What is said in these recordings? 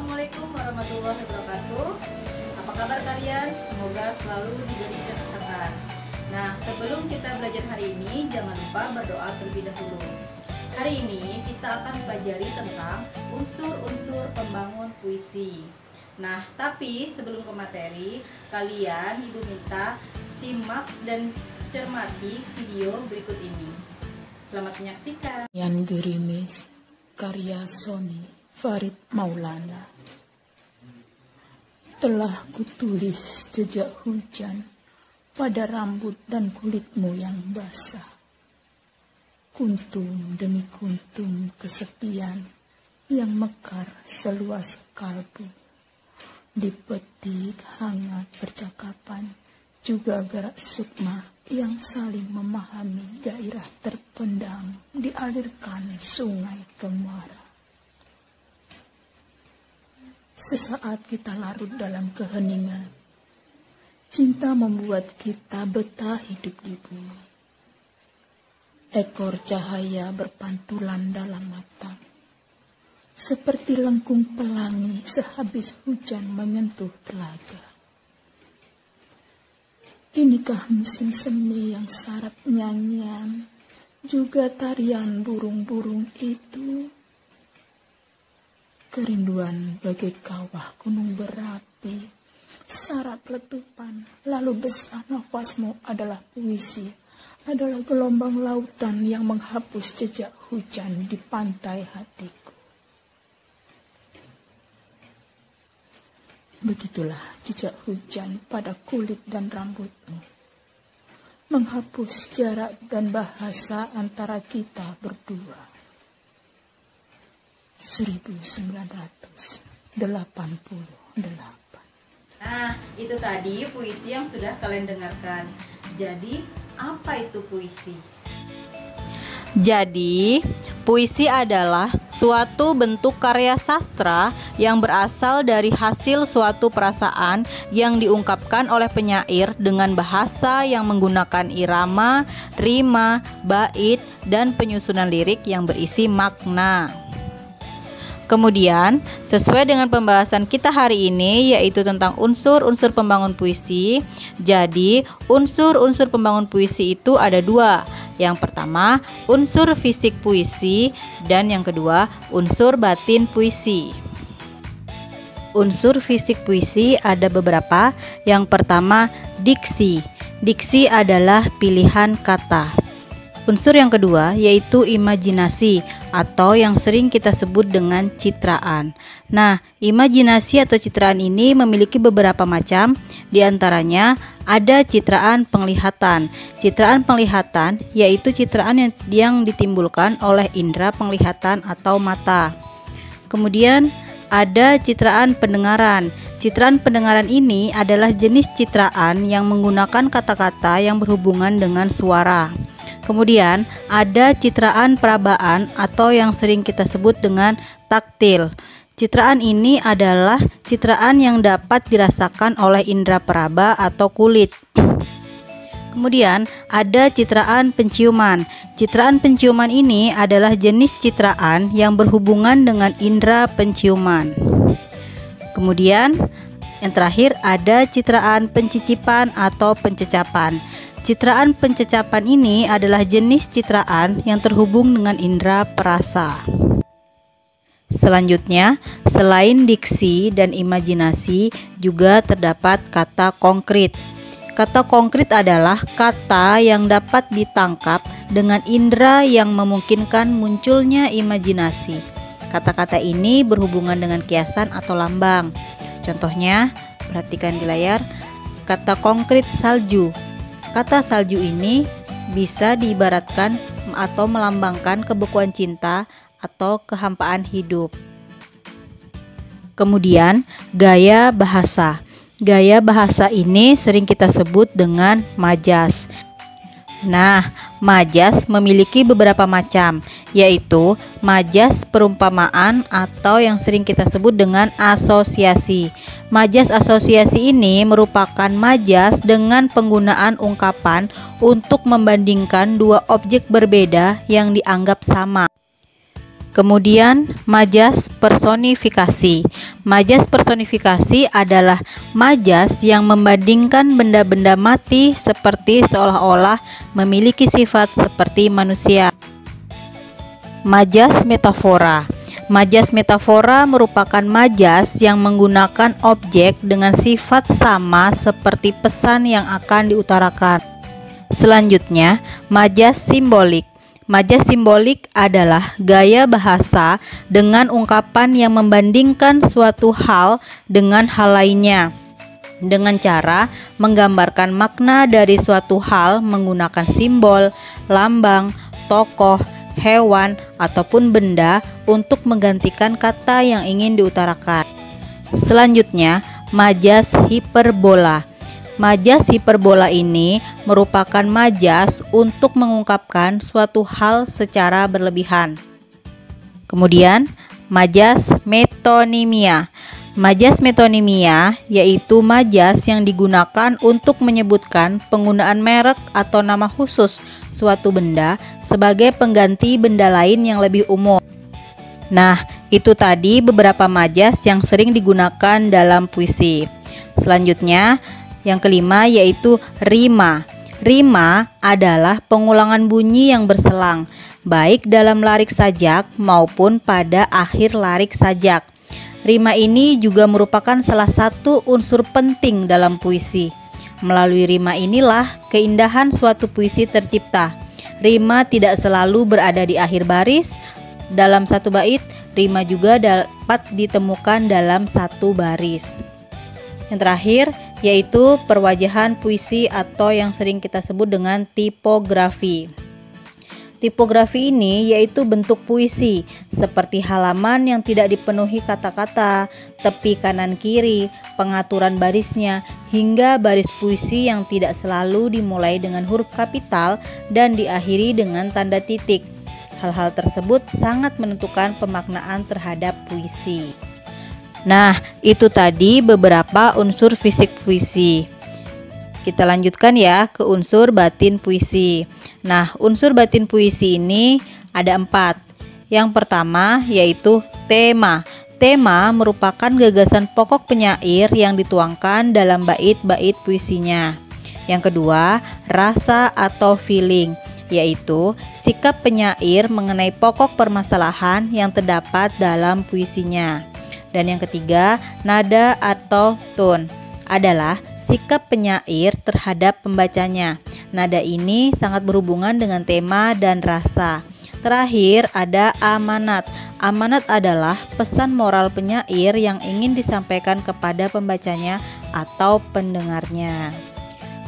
Assalamualaikum warahmatullahi wabarakatuh. Apa kabar kalian? Semoga selalu diberi kesehatan. Nah, sebelum kita belajar hari ini, jangan lupa berdoa terlebih dahulu. Hari ini kita akan pelajari tentang unsur-unsur pembangun puisi. Nah, tapi sebelum ke materi, kalian Ibu minta simak dan cermati video berikut ini. Selamat menyaksikan. Yang Gerimis, karya Sony Farid Maulana. Telah kutulis jejak hujan pada rambut dan kulitmu yang basah. Kuntum demi kuntum kesepian yang mekar seluas kalbu. Dipetik hangat percakapan, juga gerak sukma yang saling memahami gairah terpendam dialirkan sungai Kemara. Sesaat kita larut dalam keheningan, cinta membuat kita betah hidup di bumi. Ekor cahaya berpantulan dalam mata, seperti lengkung pelangi sehabis hujan menyentuh telaga. Inikah musim semi yang syarat nyanyian, juga tarian burung-burung itu? Kerinduan bagai kawah gunung berapi, syarat letupan, lalu besar nafasmu adalah puisi, adalah gelombang lautan yang menghapus jejak hujan di pantai hatiku. Begitulah jejak hujan pada kulit dan rambutmu, menghapus jarak dan bahasa antara kita berdua. 1988. Nah, itu tadi puisi yang sudah kalian dengarkan. Jadi, apa itu puisi? Jadi, puisi adalah suatu bentuk karya sastra yang berasal dari hasil suatu perasaan yang diungkapkan oleh penyair dengan bahasa yang menggunakan irama, rima, bait, dan penyusunan lirik yang berisi makna. Kemudian, sesuai dengan pembahasan kita hari ini, yaitu tentang unsur-unsur pembangun puisi. Jadi, unsur-unsur pembangun puisi itu ada dua. Yang pertama, unsur fisik puisi, dan yang kedua, unsur batin puisi. Unsur fisik puisi ada beberapa. Yang pertama, diksi. Diksi adalah pilihan kata. Unsur yang kedua yaitu imajinasi atau yang sering kita sebut dengan citraan. Nah, imajinasi atau citraan ini memiliki beberapa macam. Di antaranya ada citraan penglihatan. Citraan penglihatan yaitu citraan yang ditimbulkan oleh indera penglihatan atau mata. Kemudian ada citraan pendengaran. Citraan pendengaran ini adalah jenis citraan yang menggunakan kata-kata yang berhubungan dengan suara. Kemudian ada citraan perabaan atau yang sering kita sebut dengan taktil. Citraan ini adalah citraan yang dapat dirasakan oleh indera peraba atau kulit. Kemudian ada citraan penciuman. Citraan penciuman ini adalah jenis citraan yang berhubungan dengan indera penciuman. Kemudian yang terakhir ada citraan pencicipan atau pencecapan. Citraan pencecapan ini adalah jenis citraan yang terhubung dengan indera perasa. Selanjutnya, selain diksi dan imajinasi, juga terdapat kata konkret. Kata konkret adalah kata yang dapat ditangkap dengan indera yang memungkinkan munculnya imajinasi. Kata-kata ini berhubungan dengan kiasan atau lambang. Contohnya, perhatikan di layar, kata konkret salju. Kata salju ini bisa diibaratkan atau melambangkan kebekuan cinta atau kehampaan hidup. Kemudian, gaya bahasa. Gaya bahasa ini sering kita sebut dengan majas. Nah, majas memiliki beberapa macam, yaitu majas perumpamaan atau yang sering kita sebut dengan asosiasi. Majas asosiasi ini merupakan majas dengan penggunaan ungkapan untuk membandingkan dua objek berbeda yang dianggap sama. Kemudian majas personifikasi. Majas personifikasi adalah majas yang membandingkan benda-benda mati seperti seolah-olah memiliki sifat seperti manusia. Majas metafora. Majas metafora merupakan majas yang menggunakan objek dengan sifat sama seperti pesan yang akan diutarakan. Selanjutnya, majas simbolik. Majas simbolik adalah gaya bahasa dengan ungkapan yang membandingkan suatu hal dengan hal lainnya, dengan cara menggambarkan makna dari suatu hal menggunakan simbol, lambang, tokoh, hewan, ataupun benda untuk menggantikan kata yang ingin diutarakan. Selanjutnya, majas hiperbola. Majas hiperbola ini merupakan majas untuk mengungkapkan suatu hal secara berlebihan. Kemudian, majas metonimia. Majas metonimia yaitu majas yang digunakan untuk menyebutkan penggunaan merek atau nama khusus suatu benda sebagai pengganti benda lain yang lebih umum. Nah, itu tadi beberapa majas yang sering digunakan dalam puisi. Selanjutnya, yang kelima yaitu rima. Rima adalah pengulangan bunyi yang berselang, baik dalam larik sajak maupun pada akhir larik sajak. Rima ini juga merupakan salah satu unsur penting dalam puisi. Melalui rima inilah keindahan suatu puisi tercipta. Rima tidak selalu berada di akhir baris dalam satu bait, rima juga dapat ditemukan dalam satu baris. Yang terakhir yaitu perwajahan puisi atau yang sering kita sebut dengan tipografi. Tipografi ini yaitu bentuk puisi seperti halaman yang tidak dipenuhi kata-kata, tepi kanan kiri, pengaturan barisnya, hingga baris puisi yang tidak selalu dimulai dengan huruf kapital dan diakhiri dengan tanda titik. Hal-hal tersebut sangat menentukan pemaknaan terhadap puisi. Nah, itu tadi beberapa unsur fisik puisi. Kita lanjutkan ya ke unsur batin puisi. Nah, unsur batin puisi ini ada 4. Yang pertama yaitu tema. Tema merupakan gagasan pokok penyair yang dituangkan dalam bait-bait puisinya. Yang kedua, rasa atau feeling, yaitu sikap penyair mengenai pokok permasalahan yang terdapat dalam puisinya. Dan yang ketiga, nada atau tone adalah sikap penyair terhadap pembacanya. Nada ini sangat berhubungan dengan tema dan rasa. Terakhir ada amanat. Amanat adalah pesan moral penyair yang ingin disampaikan kepada pembacanya atau pendengarnya.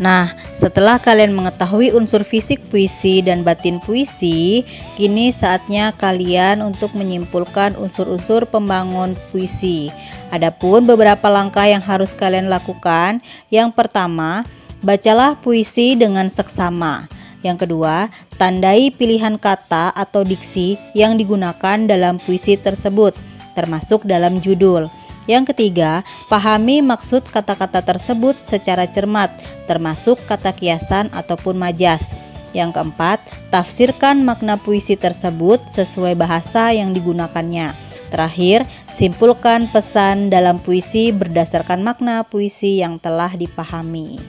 Nah, setelah kalian mengetahui unsur fisik puisi dan batin puisi, kini saatnya kalian untuk menyimpulkan unsur-unsur pembangun puisi. Adapun beberapa langkah yang harus kalian lakukan. Yang pertama, bacalah puisi dengan seksama. Yang kedua, tandai pilihan kata atau diksi yang digunakan dalam puisi tersebut, termasuk dalam judul. Yang ketiga, pahami maksud kata-kata tersebut secara cermat, termasuk kata kiasan ataupun majas. Yang keempat, tafsirkan makna puisi tersebut sesuai bahasa yang digunakannya. Terakhir, simpulkan pesan dalam puisi berdasarkan makna puisi yang telah dipahami.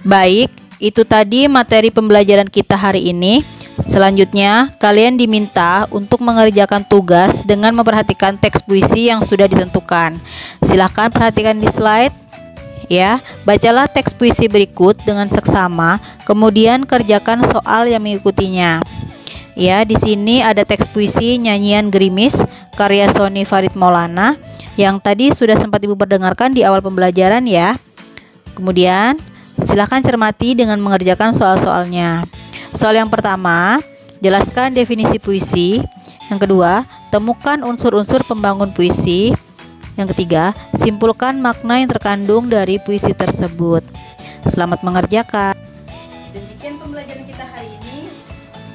Baik, itu tadi materi pembelajaran kita hari ini. Selanjutnya, kalian diminta untuk mengerjakan tugas dengan memperhatikan teks puisi yang sudah ditentukan. Silahkan perhatikan di slide. Ya, bacalah teks puisi berikut dengan seksama, kemudian kerjakan soal yang mengikutinya. Ya, di sini ada teks puisi Nyanyian Gerimis karya Sony Farid Maulana yang tadi sudah sempat Ibu perdengarkan di awal pembelajaran ya. Kemudian, silahkan cermati dengan mengerjakan soal-soalnya. Soal yang pertama, jelaskan definisi puisi. Yang kedua, temukan unsur-unsur pembangun puisi. Yang ketiga, simpulkan makna yang terkandung dari puisi tersebut. Selamat mengerjakan. Demikian pembelajaran kita hari ini.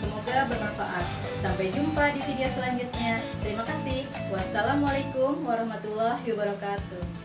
Semoga bermanfaat. Sampai jumpa di video selanjutnya. Terima kasih. Wassalamualaikum warahmatullahi wabarakatuh.